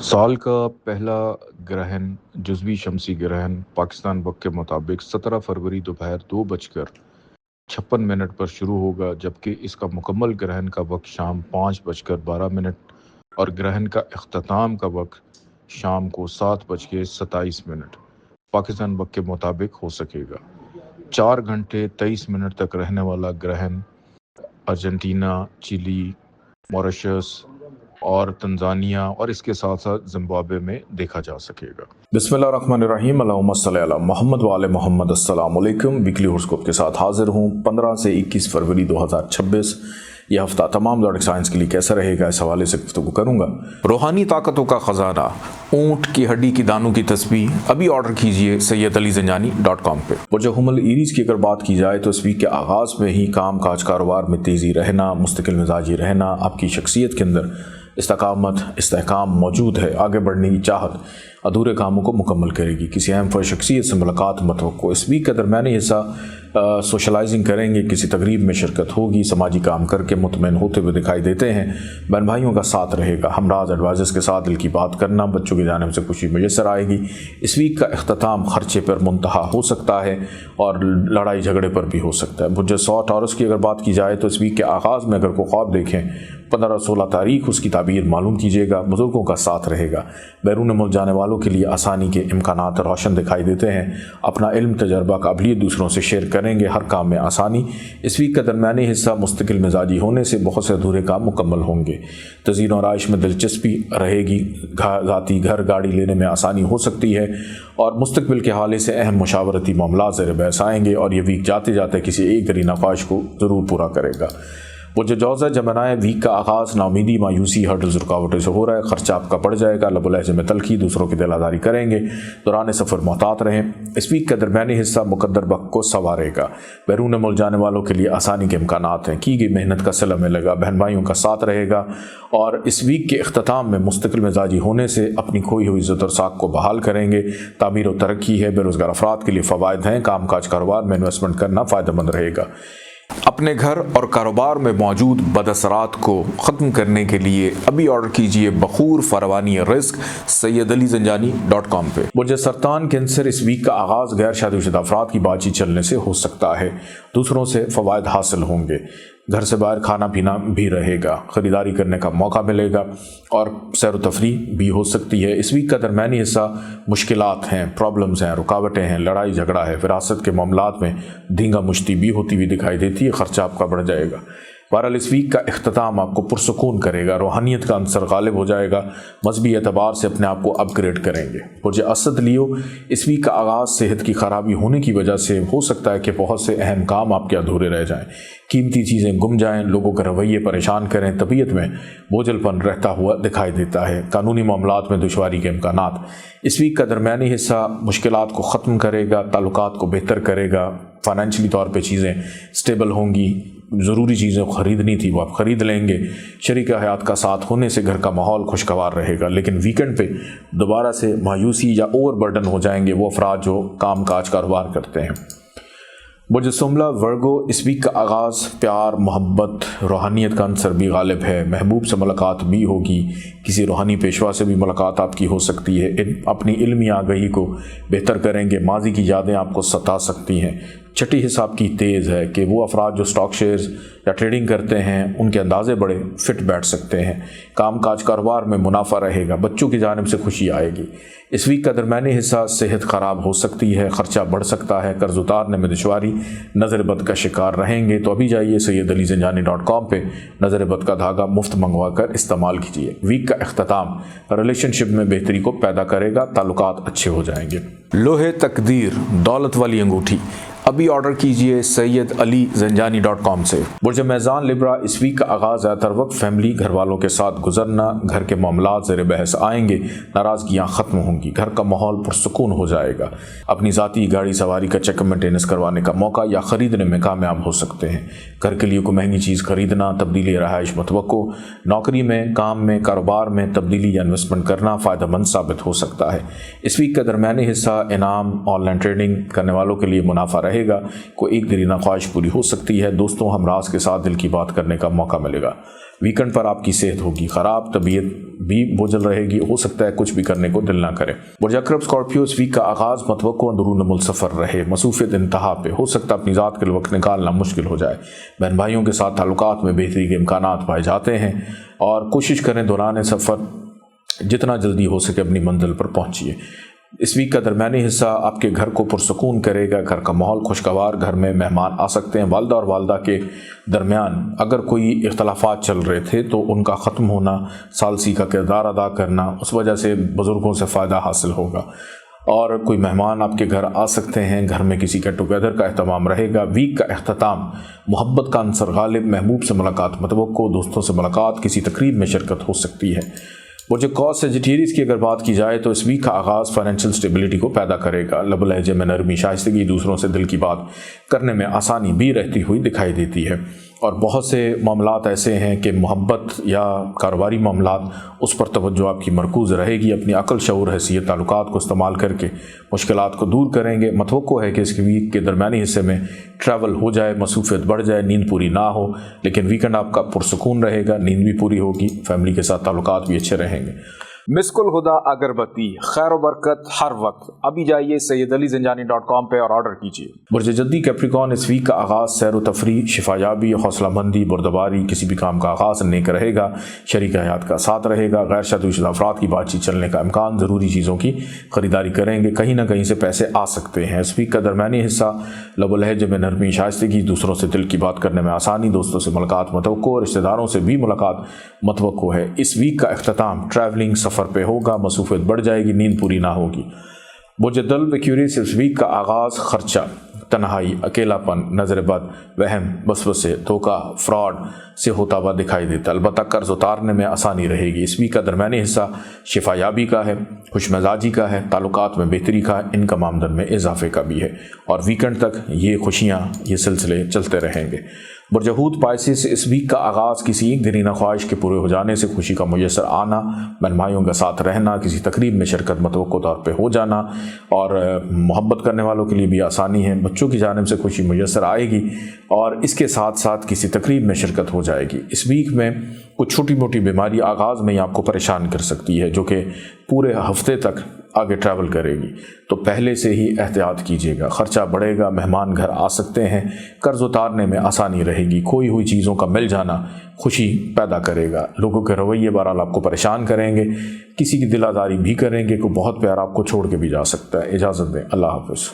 साल का पहला ग्रहण जुज़वी शमसी ग्रहण पाकिस्तान वक्त के मुताबिक 17 फरवरी दोपहर 2:56 पर शुरू होगा, जबकि इसका मुकम्मल ग्रहण का वक्त शाम 5:12 और ग्रहण का इख्तिताम का वक्त शाम को 7:27 पाकिस्तान वक्त के मुताबिक हो सकेगा। 4 घंटे 23 मिनट तक रहने वाला ग्रहण अर्जेंटीना, चिली, मॉरिशस और तंजानिया और इसके साथ साथ जिम्बाब्वे में देखा जा सकेगा। बिस्मिल्लाहिर्रहमानिर्रहीम, अल्लाहुम्मा सल्ली अला मोहम्मद व आले मोहम्मद। अस्सलाम वालेकुम। वीकली हॉरोस्कोप के साथ हाजिर हूँ। 15 से 21 फरवरी 2026 यह हफ्ता तमाम ज़ोडिक साइंस के लिए कैसा रहेगा, इस हवाले से गुफ्तगू करूँगा। रूहानी ताकतों का ख़जाना, ऊँट की हड्डी की दानों की तस्बीह अभी ऑर्डर कीजिए sayyidalizanjani.com पे। और जो हुमल ईरीज की अगर बात की जाए तो इस वीक के आगाज़ में ही काम काज कारोबार में तेज़ी रहना, मुस्तकिल मिजाजी रहना, आपकी शख्सियत के अंदर इस्तकामत इस्तेहकाम मौजूद है, आगे बढ़ने की चाहत अधूरे कामों को मुकम्मल करेगी। किसी अहम फर्द शख्सियत से मुलाकात मतवक्को। इस वीक का दरमियानी हिस्सा सोशलाइजिंग करेंगे, किसी तकरीब में शिरकत होगी, समाजी काम करके मुतमईन होते हुए दिखाई देते हैं। बहन भाइयों का साथ रहेगा, हमराज एडवाइज़र्स के साथ दिल की बात करना, बच्चों की जानिब से खुशी मुयस्सर आएगी। इस वीक का इख्तिताम खर्चे पर मुंतहा हो सकता है और लड़ाई झगड़े पर भी हो सकता है। बुर्ज सौ टॉरस की अगर बात की जाए तो इस वीक के आगाज़ में अगर कोई ख्वाब देखें 15-16 तारीख उसकी ताबीर मालूम कीजिएगा। बुजुर्गों का साथ रहेगा। बैरून मुल्क जाने वालों के लिए आसानी के इम्कानात रोशन दिखाई देते हैं। अपना इल्म तजर्बा काबिलियत दूसरों से शेयर करेंगे, हर काम में आसानी। इस वीक का दरमियानी हिस्सा मुस्तकिल मिजाजी होने से बहुत से अधूरे काम मुकम्मल होंगे। तज़ीन और आइश में दिलचस्पी रहेगी। ज़ाती घर गाड़ी लेने में आसानी हो सकती है और मुस्तकबिल के हवाले से अहम मुशावरती मामलात ज़ेर बहस आएंगे और ये वीक जाते जाते किसी एक दरीना ख्वाहिश को ज़रूर पूरा करेगा। वो जो जौज़ा जमनाए वीक का आगाज़ नाउमीदी, मायूसी, हर्डल्स, रुकावटें से हो रहा है। खर्चा आपका बढ़ जाएगा। लबो लहजे में तलखी, दूसरों की दिलादारी करेंगे। दौरान सफ़र मोहतात रहें। इस वीक का दरमियानी हिस्सा मुकद्दर वक्त को संवारेगा। बैरून मुल्क जाने वालों के लिए आसानी के इम्कानात हैं। की गई मेहनत का सिला मिलेगा। बहन भाइयों का साथ रहेगा और इस वीक के इख्तिताम में मुस्तकिल मिजाजी होने से अपनी खोई हुई इज़्ज़त और साख को बहाल करेंगे। तामीर और तरक्की है। बेरोज़गार अफराद के लिए फ़वाइद हैं। काम काज कारोबार में इन्वेस्टमेंट करना फ़ायदेमंद रहेगा। अपने घर और कारोबार में मौजूद बदअसरात को ख़त्म करने के लिए अभी ऑर्डर कीजिए बखूर फरवानी रिस्क sayyidalizanjani.com पे। बुर्ज सरतान कैंसर, इस वीक का आगाज़ गैर शादीशुदा अफराद की बातचीत चलने से हो सकता है। दूसरों से फ़वाइद हासिल होंगे। घर से बाहर खाना पीना भी रहेगा। ख़रीदारी करने का मौका मिलेगा और सैर व तफरीह भी हो सकती है। इस वीक का दरमियानी हिस्सा मुश्किलात हैं, प्रॉब्लम्स हैं, रुकावटें हैं, लड़ाई झगड़ा है। विरासत के मामलात में धींगा मुश्ती भी होती हुई दिखाई देती है। ख़र्चा आपका बढ़ जाएगा। बहरहाल इस वीक का इख्तिताम आपको पुरसकून करेगा। रूहानियत का अंसर गालिब हो जाएगा। मजहबी एतबार से अपने आप को अपग्रेड करेंगे। बुर्ज असद लियो, इस वीक का आगाज़ सेहत की ख़राबी होने की वजह से हो सकता है कि बहुत से अहम काम आपके अधूरे रह जाएं, कीमती चीज़ें गुम जाएं, लोगों के रवैये परेशान करें, तबीयत में बोझलपन रहता हुआ दिखाई देता है। कानूनी मामलात में दुश्वारी के इम्कानात। इस वीक का दरमियानी हिस्सा मुश्किलात को ख़त्म करेगा, ताल्लुकात को बेहतर करेगा। फाइनेंशियली तौर पे चीज़ें स्टेबल होंगी। ज़रूरी चीज़ें ख़रीदनी थी वो आप ख़रीद लेंगे। शरीक हयात का साथ होने से घर का माहौल खुशगवार रहेगा। लेकिन वीकेंड पे दोबारा से मायूसी या ओवर बर्डन हो जाएंगे वो अफराद जो काम काज कारोबार करते हैं। बुर्ज सुमला वर्गो, इस वीक का आगाज़ प्यार, मोहब्बत, रूहानियत का अंसर भी गालिब है। महबूब से मुलाकात भी होगी। किसी रूहानी पेशवा से भी मुलाकात आपकी हो सकती है। अपनी इल्मी आगही को बेहतर करेंगे। माजी की यादें आपको सता सकती हैं। छठी हिसाब की तेज़ है कि वो अफराद जो स्टॉक शेयर्स या ट्रेडिंग करते हैं उनके अंदाज़े बड़े फिट बैठ सकते हैं। काम काज कारोबार में मुनाफा रहेगा। बच्चों की जानिब से खुशी आएगी। इस वीक का दरमियानी हिस्सा सेहत ख़राब हो सकती है। ख़र्चा बढ़ सकता है। कर्ज उतारने में दुश्वारी, नज़र बद का शिकार रहेंगे। तो अभी जाइए sayyidalizanjani.com पे नज़र बद का धागा मुफ्त मंगवा कर इस्तेमाल कीजिए। वीक का इख्तिताम रिलेशनशिप में बेहतरी को पैदा करेगा। ताल्लुकात अच्छे हो जाएंगे। लोहे तकदीर, दौलत वाली अंगूठी अभी ऑर्डर कीजिए sayyidalizanjani.com से। बुर्ज मैज़ान लिब्रा, इस वीक का आगाज़ ज़्यादातर वक्त फैमिली घर वालों के साथ गुजरना। घर के मामलात ज़ेर बहस आएंगे। नाराज़गियाँ ख़त्म होंगी। घर का माहौल पुरसकून हो जाएगा। अपनी ज़ाती गाड़ी सवारी का चेकअप मेंटेनेंस करवाने का मौका या ख़रीदने में कामयाब हो सकते हैं। घर के लिए कोई महंगी चीज़ ख़रीदना, तब्दीली रहाइश मतवक्को। नौकरी में, काम में, कारोबार में तब्दीली या इन्वेस्टमेंट करना फ़ायदेमंद साबित हो सकता है। इस वीक का दरमियानी हिस्सा इनाम, ऑनलाइन ट्रेडिंग करने वालों के लिए मुनाफा रहेगा। कोई एक दरीना ख्वाहिश पूरी हो सकती है। दोस्तों हमराज के साथ दिल की बात करने का मौका मिलेगा। ویکنڈ پر آپ کی صحت ہوگی خراب، طبیعت بھی بوجھل رہے گی، ہو سکتا ہے کچھ بھی کرنے کو دل نہ کرے۔ برج اکرم اسکارپیو، اس ویک کا آغاز متوقع اندرون ملک سفر رہے، مصروفیت انتہا پہ، ہو سکتا ہے اپنی ذات کے لیے وقت نکالنا مشکل ہو جائے۔ بہن بھائیوں کے ساتھ تعلقات میں بہتری کے امکانات پائے جاتے ہیں، اور کوشش کریں دوران سفر جتنا جلدی ہو سکے اپنی منزل پر پہنچیے۔ اس ویک کا درمیانی حصہ آپ کے گھر کو پرسکون کرے گا، گھر کا ماحول خوشگوار، گھر میں مہمان آ سکتے ہیں۔ والدہ اور والدہ کے درمیان اگر کوئی اختلافات چل رہے تھے تو ان کا ختم ہونا، ثالثی کا کردار ادا کرنا، اس وجہ سے بزرگوں سے فائدہ حاصل ہوگا، اور کوئی مہمان آپ کے گھر آ سکتے ہیں، گھر میں کسی گیٹ ٹوگیدر کا اہتمام رہے گا۔ ویک کا اختتام محبت کا عنصر غالب، محبوب سے ملاقات متوقع، دوستوں سے ملاقات، کسی تقریب میں شرکت ہو سکتی ہے۔ برج قوس سیجیٹیریس کی اگر بات کی جائے تو اس ویک کا آغاز فائنینشیل سٹیبلٹی کو پیدا کرے گا، لب و لہجے میں نرمی، شائستگی، دوسروں سے دل کی بات کرنے میں آسانی بھی رہتی ہوئی دکھائی دیتی ہے، اور بہت سے معاملات ایسے ہیں کہ محبت یا کاروباری معاملات اس پر توجہ آپ کی مرکوز رہے گی۔ اپنی عقل، شعور، حیثیت، تعلقات کو استعمال کر کے مشکلات کو دور کریں گے۔ متوقع ہے کہ اس ویک کے درمیانی حصے میں ٹریول ہو جائے، مصروفیت بڑھ جائے، نیند پوری نہ ہو، لیکن ویکنڈ آپ کا پرسکون رہے گا، نیند بھی پوری ہوگی، فیملی کے ساتھ تعلقات بھی اچھے رہیں گے۔ مسک الہدا اگربتی، خیر و برکت ہر وقت۔ ابھی جائیے سیدعلیزنجانی.com پہ اور آرڈر کیجیے۔ برج جدی کیپریکون، اس ویک کا آغاز سیر و تفریح، شفا یابی، حوصلہ مندی، بردباری، کسی بھی کام کا آغاز نیک رہے گا، شریک حیات کا ساتھ رہے گا، غیر شادی شدہ افراد کی بات چیت چلنے کا امکان، ضروری چیزوں کی خریداری کریں گے، کہیں نہ کہیں سے پیسے آ سکتے ہیں۔ اس ویک کا درمیانی حصہ لب و لہجے میں نرمی، شائستگی، دوسروں سے دل کی بات کرنے میں آسانی، دوستوں سے ملاقات متوقع، رشتہ داروں سے بھی ملاقات متوقع ہے۔ اس ویک کا اختتام ٹریولنگ، سفر پہ ہوگا، مصروفیت بڑھ جائے گی، نیند پوری نہ ہوگی۔ برج دلو ایکویریس، اس ویک کا آغاز خرچہ، تنہائی، اکیلا پن، نظر بد، وہم، وسوسے، دھوکہ، فراڈ سے ہوتا ہوا دکھائی دیتا، البتہ قرض اتارنے میں آسانی رہے گی۔ اس ویک کا درمیانی حصہ شفا یابی کا ہے، خوش مزاجی کا ہے، تعلقات میں بہتری کا ہے، انکم آمدن میں اضافے کا بھی ہے، اور ویکنڈ تک یہ خوشیاں، یہ سلسلے چلتے رہیں گے۔ برج حوت پائسس، اس ویک کا آغاز کسی ایک دینہ خواہش کے پورے ہو جانے سے، خوشی کا میسر آنا، بہن بھائیوں کا ساتھ رہنا، کسی تقریب میں شرکت متوقع طور پہ ہو جانا، اور محبت کرنے والوں کے لیے بھی آسانی ہے، بچوں کی جانب سے خوشی میسر آئے گی، اور اس کے ساتھ ساتھ کسی تقریب میں شرکت ہو جائے گی۔ اس ویک میں کچھ چھوٹی موٹی بیماری آغاز میں ہی آپ کو پریشان کر سکتی ہے، جو کہ پورے ہفتے تک آگے ٹریول کرے گی، تو پہلے سے ہی احتیاط کیجیے گا۔ خرچہ بڑھے گا، مہمان گھر آ سکتے ہیں، قرض اتارنے میں آسانی رہے گی، کھوئی ہوئی چیزوں کا مل جانا خوشی پیدا کرے گا۔ لوگوں کے رویے بہرحال آپ کو پریشان کریں گے، کسی کی دل آزاری بھی کریں گے، کوئی بہت پیار آپ کو چھوڑ کے بھی جا سکتا ہے۔ اجازت دیں، اللہ حافظ۔